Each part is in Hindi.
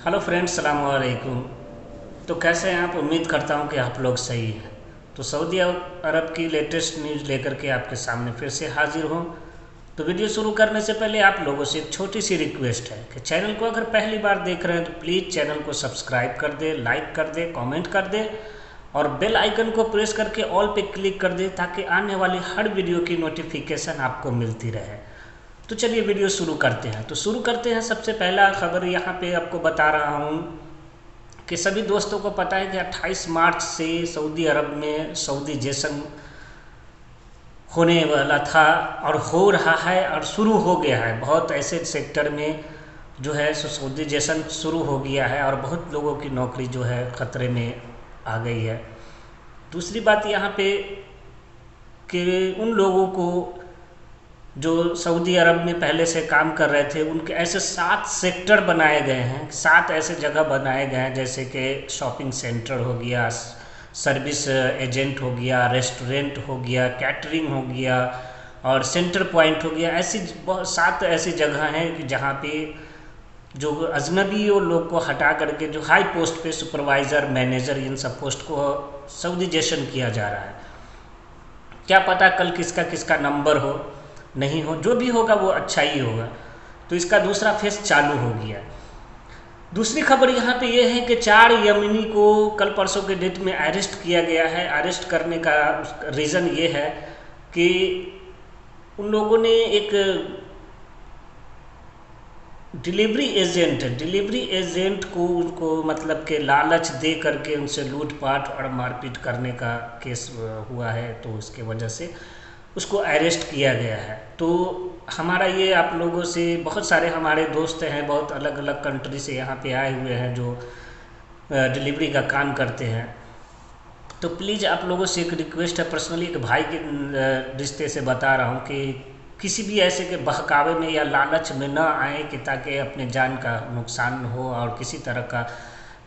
हेलो फ्रेंड्स, सलाम वालेकुम। तो कैसे हैं आप? उम्मीद करता हूं कि आप लोग सही हैं। तो सऊदी अरब की लेटेस्ट न्यूज़ लेकर के आपके सामने फिर से हाजिर हूं। तो वीडियो शुरू करने से पहले आप लोगों से एक छोटी सी रिक्वेस्ट है कि चैनल को अगर पहली बार देख रहे हैं तो प्लीज़ चैनल को सब्सक्राइब कर दें, लाइक कर दें, कमेंट कर दें और बेल आइकन को प्रेस करके ऑल पे क्लिक कर दें ताकि आने वाली हर वीडियो की नोटिफिकेशन आपको मिलती रहे। तो चलिए वीडियो शुरू करते हैं। तो शुरू करते हैं। सबसे पहला खबर यहाँ पे आपको बता रहा हूँ कि सभी दोस्तों को पता है कि 28 मार्च से सऊदी अरब में सऊदी जश्न होने वाला था और हो रहा है और शुरू हो गया है। बहुत ऐसे सेक्टर में जो है सऊदी जश्न शुरू हो गया है और बहुत लोगों की नौकरी जो है ख़तरे में आ गई है। दूसरी बात यहाँ पे कि उन लोगों को जो सऊदी अरब में पहले से काम कर रहे थे उनके ऐसे 7 सेक्टर बनाए गए हैं, 7 ऐसे जगह बनाए गए हैं जैसे कि शॉपिंग सेंटर हो गया, सर्विस एजेंट हो गया, रेस्टोरेंट हो गया, कैटरिंग हो गया और सेंटर पॉइंट हो गया। ऐसी बहुत 7 ऐसी जगह हैं कि जहाँ पे जो अजनबी और लोग को हटा करके जो हाई पोस्ट पे सुपरवाइज़र, मैनेजर, इन सब पोस्ट को सऊदी जश्न किया जा रहा है। क्या पता कल किसका किसका नंबर हो, नहीं हो, जो भी होगा वो अच्छा ही होगा। तो इसका दूसरा फेज चालू हो गया। दूसरी खबर यहाँ पे ये है कि 4 यमनी को कल परसों के डेट में अरेस्ट किया गया है। अरेस्ट करने का रीज़न ये है कि उन लोगों ने एक डिलीवरी एजेंट को उनको मतलब के लालच दे करके उनसे लूटपाट और मारपीट करने का केस हुआ है, तो उसके वजह से उसको अरेस्ट किया गया है। तो हमारा ये आप लोगों से बहुत सारे हमारे दोस्त हैं, बहुत अलग अलग कंट्री से यहाँ पे आए हुए हैं जो डिलीवरी का काम करते हैं। तो प्लीज़ आप लोगों से एक रिक्वेस्ट है, पर्सनली एक भाई के रिश्ते से बता रहा हूँ कि किसी भी ऐसे के बहकावे में या लालच में न आए कि ताकि अपने जान का नुकसान हो और किसी तरह का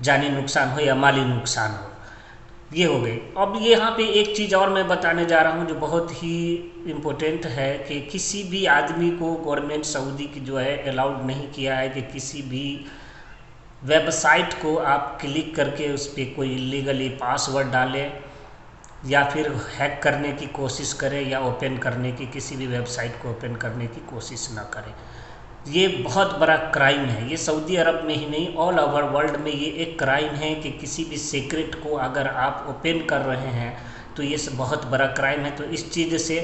जानी नुकसान हो या माली नुकसान हो। ये हो गई। अब यहाँ पे एक चीज़ और मैं बताने जा रहा हूँ जो बहुत ही इम्पोर्टेंट है कि किसी भी आदमी को गवर्नमेंट सऊदी की जो है अलाउड नहीं किया है कि किसी भी वेबसाइट को आप क्लिक करके उस पर कोई इलीगली पासवर्ड डालें या फिर हैक करने की कोशिश करें या ओपन करने की, किसी भी वेबसाइट को ओपन करने की कोशिश ना करें। ये बहुत बड़ा क्राइम है। ये सऊदी अरब में ही नहीं, ऑल ओवर वर्ल्ड में ये एक क्राइम है कि किसी भी सीक्रेट को अगर आप ओपन कर रहे हैं तो ये बहुत बड़ा क्राइम है। तो इस चीज़ से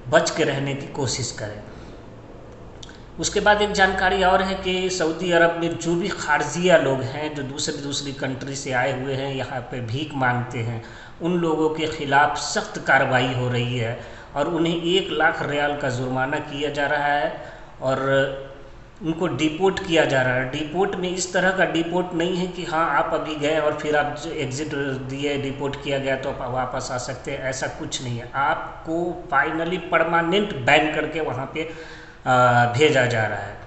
बच के रहने की कोशिश करें। उसके बाद एक जानकारी और है कि सऊदी अरब में जो भी खारजिया लोग हैं जो दूसरी कंट्री से आए हुए हैं, यहाँ पे भीख मांगते हैं, उन लोगों के ख़िलाफ़ सख्त कार्रवाई हो रही है और उन्हें 1 लाख रियाल का जुर्माना किया जा रहा है और उनको डिपोर्ट किया जा रहा है। डिपोर्ट में इस तरह का डिपोर्ट नहीं है कि हाँ आप अभी गए और फिर आप एग्ज़िट दिए, डिपोर्ट किया गया तो आप वापस आ सकते हैं, ऐसा कुछ नहीं है। आपको फाइनली परमानेंट बैन करके वहाँ पे भेजा जा रहा है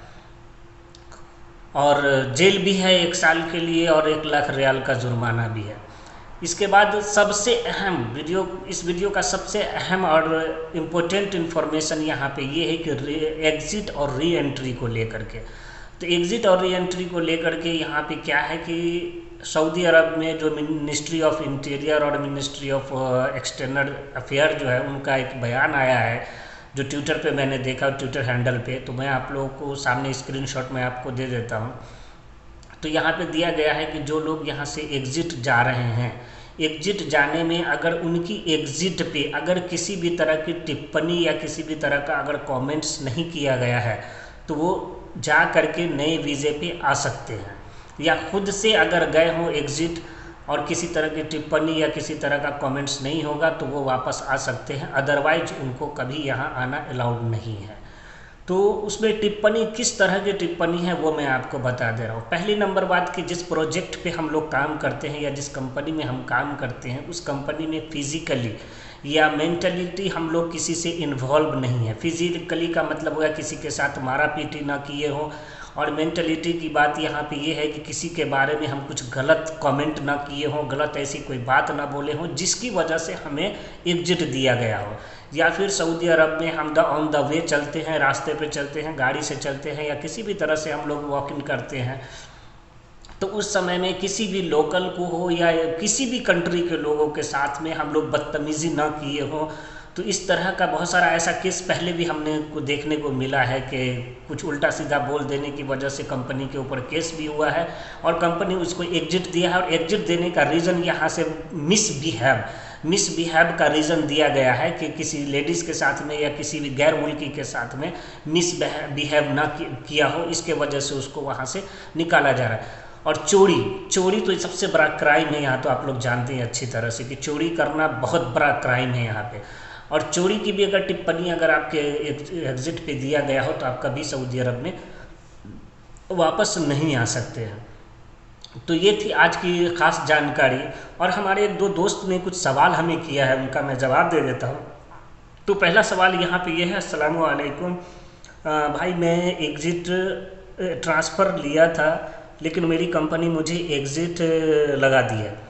और जेल भी है 1 साल के लिए और 1 लाख रियाल का जुर्माना भी है। इसके बाद सबसे अहम इस वीडियो का सबसे अहम और इम्पोर्टेंट इन्फॉर्मेशन यहाँ पे ये है कि एग्ज़िट और री एंट्री को लेकर के। तो एग्ज़िट और री एंट्री को लेकर के यहाँ पे क्या है कि सऊदी अरब में जो मिनिस्ट्री ऑफ इंटीरियर और मिनिस्ट्री ऑफ एक्सटर्नल अफेयर जो है उनका एक बयान आया है जो ट्विटर पे मैंने देखा, ट्विटर हैंडल पे। तो मैं आप लोगों को सामने स्क्रीनशॉट में आपको दे देता हूँ। तो यहाँ पे दिया गया है कि जो लोग यहाँ से एग्ज़िट जा रहे हैं, एग्ज़िट जाने में अगर उनकी एग्ज़िट पे अगर किसी भी तरह की टिप्पणी या किसी भी तरह का अगर कमेंट्स नहीं किया गया है तो वो जा करके नए वीज़े पे आ सकते हैं, या खुद से अगर गए हों एग्ज़िट और किसी तरह की टिप्पणी या किसी तरह का कमेंट्स नहीं होगा तो वो वापस आ सकते हैं, अदरवाइज उनको कभी यहाँ आना अलाउड नहीं है। तो उसमें टिप्पणी किस तरह की टिप्पणी है वो मैं आपको बता दे रहा हूँ। पहली नंबर बात कि जिस प्रोजेक्ट पे हम लोग काम करते हैं या जिस कंपनी में हम काम करते हैं उस कंपनी में फिज़िकली या मेंटलिटी हम लोग किसी से इन्वॉल्व नहीं है। फिज़िकली का मतलब हुआ किसी के साथ मारा पीटी ना किए हों, और मेंटलिटी की बात यहाँ पे ये है कि किसी के बारे में हम कुछ गलत कमेंट ना किए हों, गलत ऐसी कोई बात ना बोले हों जिसकी वजह से हमें एग्जिट दिया गया हो। या फिर सऊदी अरब में हम ऑन द वे चलते हैं, रास्ते पे चलते हैं, गाड़ी से चलते हैं या किसी भी तरह से हम लोग वॉकिंग करते हैं तो उस समय में किसी भी लोकल को हो या किसी भी कंट्री के लोगों के साथ में हम लोग बदतमीज़ी ना किए हों। तो इस तरह का बहुत सारा ऐसा केस पहले भी हमने को देखने को मिला है कि कुछ उल्टा सीधा बोल देने की वजह से कंपनी के ऊपर केस भी हुआ है और कंपनी उसको एग्जिट दिया है। और एग्जिट देने का रीज़न यहाँ से मिसबिहेव का रीज़न दिया गया है कि किसी लेडीज़ के साथ में या किसी भी गैर मुल्की के साथ में मिसबिहेव ना किया हो, इसके वजह से उसको वहाँ से निकाला जा रहा है। और चोरी तो सबसे बड़ा क्राइम है यहाँ, तो आप लोग जानते हैं अच्छी तरह से कि चोरी करना बहुत बड़ा क्राइम है यहाँ पे। और चोरी की भी अगर टिप्पणी अगर आपके एग्जिट पे दिया गया हो तो आप कभी सऊदी अरब में वापस नहीं आ सकते हैं। तो ये थी आज की ख़ास जानकारी। और हमारे एक दो दोस्त ने कुछ सवाल हमें किया है, उनका मैं जवाब दे देता हूँ। तो पहला सवाल यहाँ पे ये है, अस्सलाम वालेकुम भाई, मैं एग्ज़िट ट्रांसफ़र लिया था लेकिन मेरी कंपनी मुझे एग्ज़िट लगा दी है।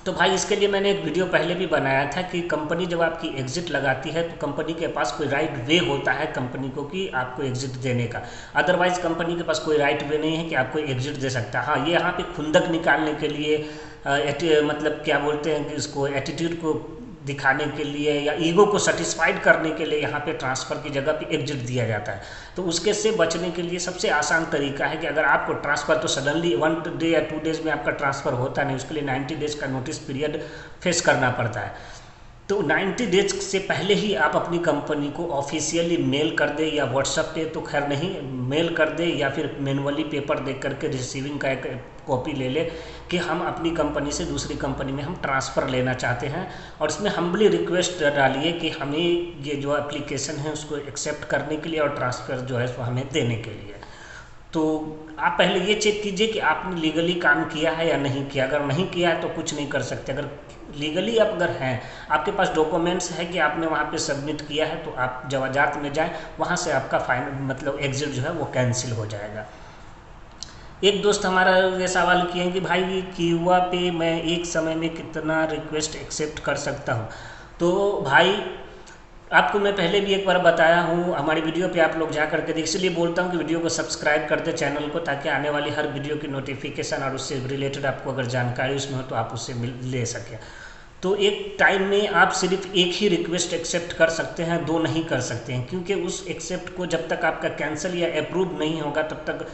तो भाई इसके लिए मैंने एक वीडियो पहले भी बनाया था कि कंपनी जब आपकी एग्ज़िट लगाती है तो कंपनी के पास कोई राइट वे होता है कंपनी को कि आपको एग्ज़िट देने का। अदरवाइज़ कंपनी के पास कोई राइट वे नहीं है कि आपको एग्ज़िट दे सकता है। हाँ, ये यहाँ पे खुंदक निकालने के लिए मतलब क्या बोलते हैं कि इसको एटीट्यूड को दिखाने के लिए या ईगो को सेटिस्फाइड करने के लिए यहाँ पे ट्रांसफ़र की जगह पे एग्जिट दिया जाता है। तो उसके से बचने के लिए सबसे आसान तरीका है कि अगर आपको ट्रांसफ़र तो सडनली 1 डे या 2 डेज़ में आपका ट्रांसफ़र होता नहीं, उसके लिए 90 डेज़ का नोटिस पीरियड फेस करना पड़ता है। तो 90 डेज से पहले ही आप अपनी कंपनी को ऑफिशियली मेल कर दे या व्हाट्सएप पे तो खैर नहीं, मेल कर दे या फिर मैनुअली पेपर दे करके रिसीविंग का एक कॉपी ले ले कि हम अपनी कंपनी से दूसरी कंपनी में हम ट्रांसफ़र लेना चाहते हैं। और इसमें हम्बली रिक्वेस्ट डालिए कि हमें ये जो एप्लीकेशन है उसको एक्सेप्ट करने के लिए और ट्रांसफ़र जो है उसको हमें देने के लिए। तो आप पहले ये चेक कीजिए कि आपने लीगली काम किया है या नहीं किया। अगर नहीं किया है तो कुछ नहीं कर सकते। अगर लीगली आप अगर हैं, आपके पास डॉक्यूमेंट्स है कि आपने वहाँ पे सबमिट किया है, तो आप जवाजात में जाएं, वहाँ से आपका फाइनल मतलब एग्जिट जो है वो कैंसिल हो जाएगा। एक दोस्त हमारा ये सवाल किए कि भाई क्यूआ पे मैं एक समय में कितना रिक्वेस्ट एक्सेप्ट कर सकता हूँ। तो भाई आपको मैं पहले भी एक बार बताया हूँ, हमारी वीडियो पे आप लोग जा करके देख, इसलिए बोलता हूँ कि वीडियो को सब्सक्राइब कर दे चैनल को, ताकि आने वाली हर वीडियो की नोटिफिकेशन और उससे रिलेटेड आपको अगर जानकारी उसमें हो तो आप उससे ले सकें। तो एक टाइम में आप सिर्फ एक ही रिक्वेस्ट एक्सेप्ट कर सकते हैं, 2 नहीं कर सकते हैं, क्योंकि उस एक्सेप्ट को जब तक आपका कैंसिल या अप्रूव नहीं होगा तब तक,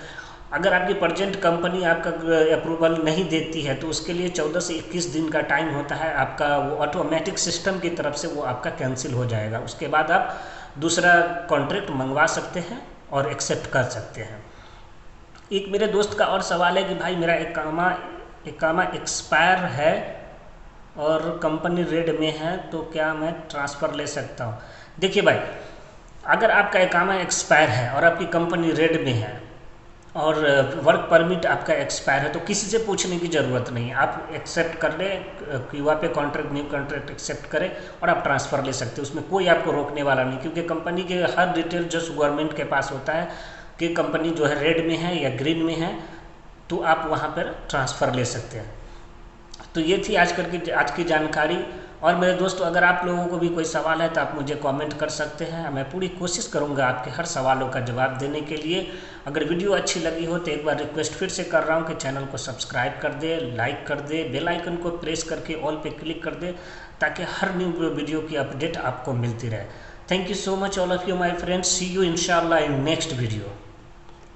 अगर आपकी प्रेजेंट कंपनी आपका अप्रूवल नहीं देती है तो उसके लिए 14 से 21 दिन का टाइम होता है आपका, वो ऑटोमेटिक सिस्टम की तरफ से वो आपका कैंसिल हो जाएगा। उसके बाद आप दूसरा कॉन्ट्रैक्ट मंगवा सकते हैं और एक्सेप्ट कर सकते हैं। एक मेरे दोस्त का और सवाल है कि भाई मेरा इकामा एक्सपायर है और कंपनी रेड में है, तो क्या मैं ट्रांसफ़र ले सकता हूँ? देखिए भाई, अगर आपका इकामा एक्सपायर है और आपकी कंपनी रेड में है और वर्क परमिट आपका एक्सपायर है, तो किसी से पूछने की ज़रूरत नहीं है। आप एक्सेप्ट कर ले, क्यूआ पे कॉन्ट्रैक्ट, न्यू कॉन्ट्रैक्ट एक्सेप्ट करें और आप ट्रांसफ़र ले सकते हैं। उसमें कोई आपको रोकने वाला नहीं, क्योंकि कंपनी के हर डिटेल जो गवर्नमेंट के पास होता है कि कंपनी जो है रेड में है या ग्रीन में है, तो आप वहाँ पर ट्रांसफ़र ले सकते हैं। तो ये थी आज की जानकारी। और मेरे दोस्तों, अगर आप लोगों को भी कोई सवाल है तो आप मुझे कमेंट कर सकते हैं, मैं पूरी कोशिश करूंगा आपके हर सवालों का जवाब देने के लिए। अगर वीडियो अच्छी लगी हो तो एक बार रिक्वेस्ट फिर से कर रहा हूं कि चैनल को सब्सक्राइब कर दे, लाइक कर दे, बेल आइकन को प्रेस करके ऑल पे क्लिक कर दे, ताकि हर न्यू वीडियो की अपडेट आपको मिलती रहे। Thank you so much all of you my friends, see you इंशाल्लाह इन नेक्स्ट वीडियो।